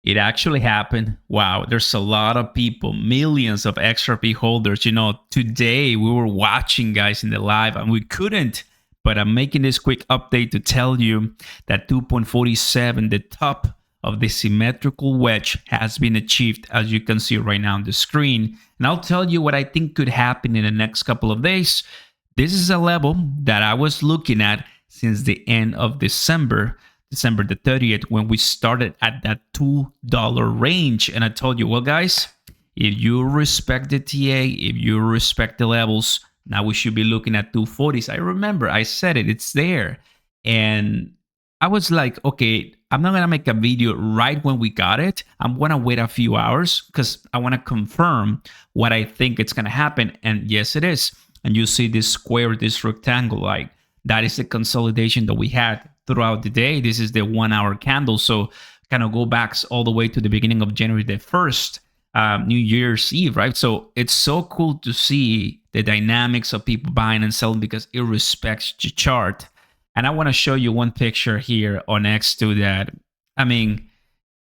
It actually happened. Wow, there's a lot of people, millions of XRP holders. Today we were watching guys in the live and we couldn't, but I'm making this quick update to tell you that 2.47, the top of the symmetrical wedge, has been achieved, as you can see right now on the screen. And I'll tell you what I think could happen in the next couple of days. This is a level that I was looking at since the end of December the 30th, when we started at that $2 range. And I told you, well, guys, if you respect the TA, if you respect the levels, now we should be looking at 240s. I remember I said it, it's there. And I was like, okay, I'm not going to make a video right when we got it. I'm going to wait a few hours because I want to confirm what I think it's going to happen. And yes, it is. And you see this square, this rectangle, like that is the consolidation that we had throughout the day. This is the 1 hour candle. So kind of go back all the way to the beginning of January the 1st, New Year's Eve, right? So it's so cool to see the dynamics of people buying and selling because it respects the chart. And I want to show you one picture here on X2 that, I mean,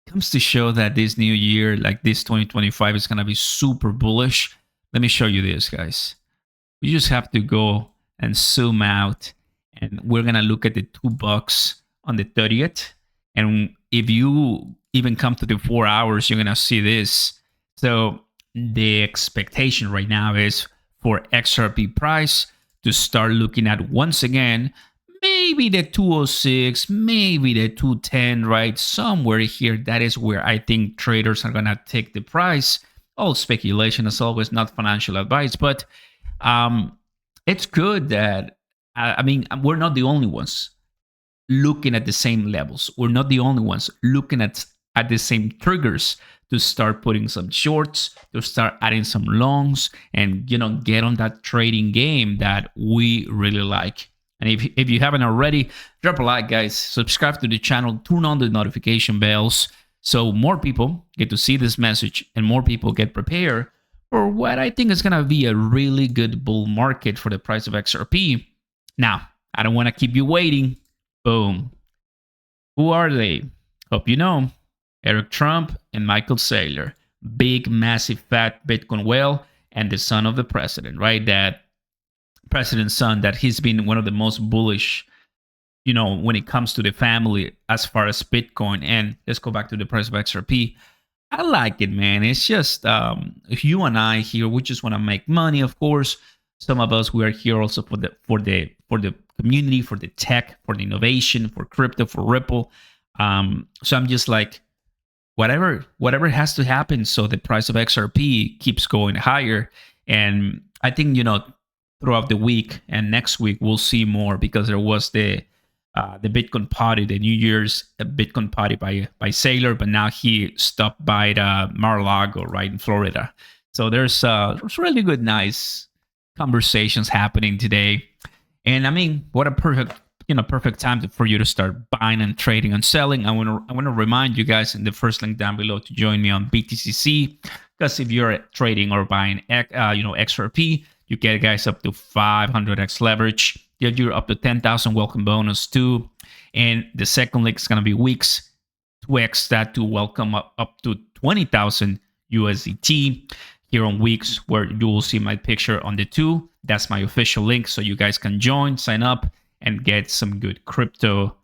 comes to show that this new year, like this 2025, is going to be super bullish. Let me show you this, guys. You just have to go and zoom out. And we're going to look at the $2 on the 30th. And if you even come to the 4 hours, you're going to see this. So the expectation right now is for XRP price to start looking at, once again, maybe the 206, maybe the 210, right? Somewhere here. That is where I think traders are going to take the price. All speculation, as always, not financial advice. But it's good that, I mean, we're not the only ones looking at the same levels. We're not the only ones looking at the same triggers to start putting some shorts, to start adding some longs, and get on that trading game that we really like. And if you haven't already, drop a like, guys. Subscribe to the channel, turn on the notification bells so more people get to see this message and more people get prepared for what I think is going to be a really good bull market for the price of XRP. Now, I don't want to keep you waiting. Boom. Who are they? Hope you know. Eric Trump and Michael Saylor. Big, massive, fat Bitcoin whale and the son of the president, right? That president's son, that he's been one of the most bullish, when it comes to the family as far as Bitcoin. And let's go back to the price of XRP. I like it, man. It's just you and I here, we just want to make money, of course. Some of us, we are here also for the community, for the tech, for the innovation, for crypto, for Ripple. So I'm just like, whatever has to happen so the price of XRP keeps going higher. And I think throughout the week and next week we'll see more, because there was the Bitcoin party, the New Year's Bitcoin party by Saylor, but now he stopped by the Mar-a-Lago, right in Florida. So there's really good, nice conversations happening today. And I mean, what a perfect time for you to start buying and trading and selling. I want to remind you guys in the first link down below to join me on BTCC, because if you're trading or buying XRP, you get, guys, up to 500x leverage. You're up to 10,000 welcome bonus too. And the second link is going to be weeks 2x that to welcome up to 20,000 USDT. Here on weeks, where you will see my picture on the 2. That's my official link, so you guys can join, sign up, and get some good crypto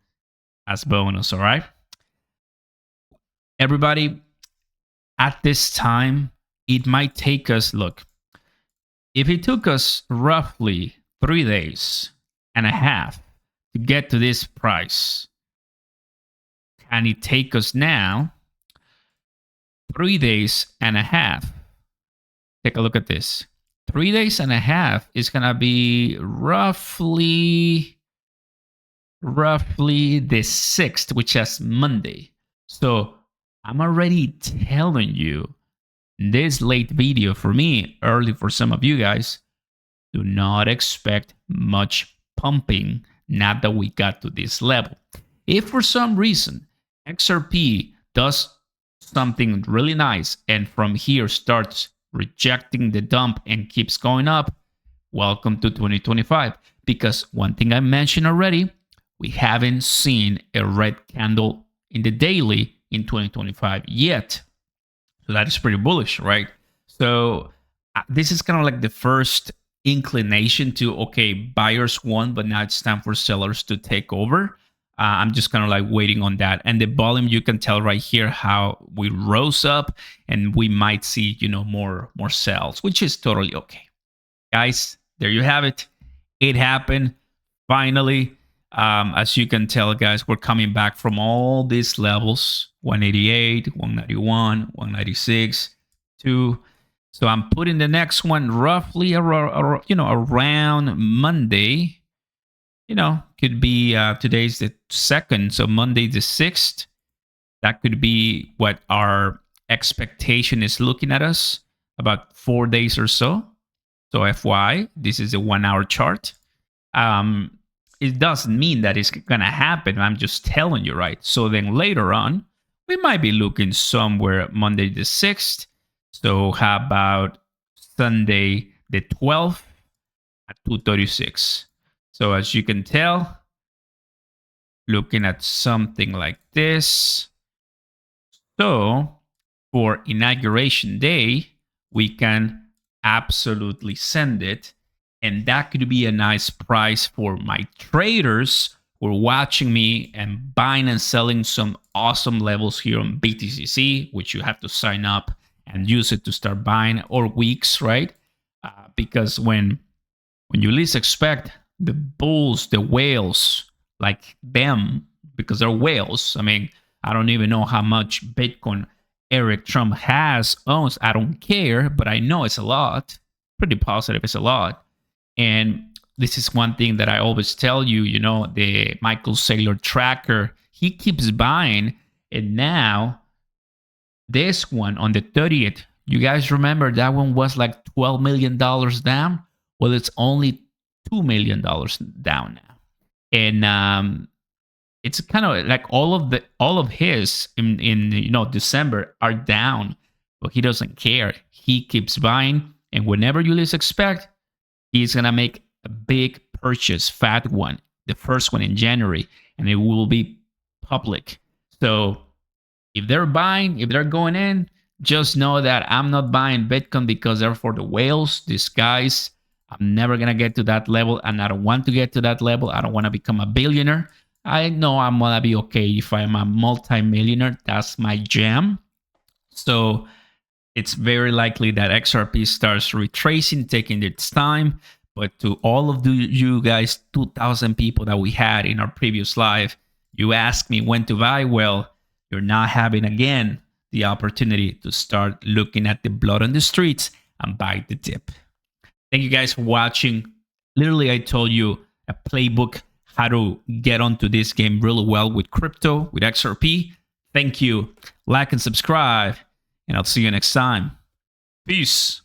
as bonus. All right, everybody, at this time, it might take us, look, if it took us roughly 3 days and a half to get to this price, can it take us now 3 days and a half? Take a look at this. 3 days and a half is going to be roughly the 6th, which is Monday. So I'm already telling you, this late video for me, early for some of you guys, do not expect much pumping now that we got to this level. If for some reason XRP does something really nice and from here starts rejecting the dump and keeps going up, welcome to 2025. Because one thing I mentioned already, we haven't seen a red candle in the daily in 2025 yet. So that is pretty bullish, right? So this is kind of like the first inclination to, okay, buyers won, but now it's time for sellers to take over. I'm just kind of like waiting on that. And the volume, you can tell right here how we rose up, and we might see, more sells, which is totally okay. Guys, there you have it. It happened finally. As you can tell, guys, we're coming back from all these levels: 188, 191, 196, 2. So I'm putting the next one roughly around Monday. Could be today's the 2nd, so Monday the 6th. That could be what our expectation is looking at us, about 4 days or so. So FYI, this is a 1-hour chart. It doesn't mean that it's going to happen. I'm just telling you, right? So then later on, we might be looking somewhere Monday the 6th. So how about Sunday the 12th at 2:36? So as you can tell, looking at something like this. So for inauguration day, we can absolutely send it. And that could be a nice price for my traders who are watching me and buying and selling some awesome levels here on BTCC, which you have to sign up and use it to start buying, or weeks, right? Because when you least expect, the bulls, the whales, like them, because they're whales. I mean, I don't even know how much Bitcoin Eric Trump owns. I don't care, but I know it's a lot. Pretty positive it's a lot. And this is one thing that I always tell you, the Michael Saylor tracker, he keeps buying. And now this one on the 30th, you guys remember that one was like $12 million down? Well, it's only $2 million down now. And it's kind of like all of his in December are down, but he doesn't care. He keeps buying, and whenever you least expect, he's gonna make a big purchase, fat one, the first one in January, and it will be public. So if they're buying, if they're going in, just know that I'm not buying Bitcoin because they're for the whales. These guys, I'm never gonna get to that level, and I don't want to get to that level. I don't want to become a billionaire. I know I'm gonna be okay if I'm a multi-millionaire. That's my jam. So it's very likely that XRP starts retracing, taking its time. But to all of you guys, 2,000 people that we had in our previous live, you asked me when to buy. Well, you're now having again the opportunity to start looking at the blood on the streets and buy the dip. Thank you guys for watching. Literally, I told you a playbook how to get onto this game really well with crypto, with XRP. Thank you. Like and subscribe, and I'll see you next time. Peace.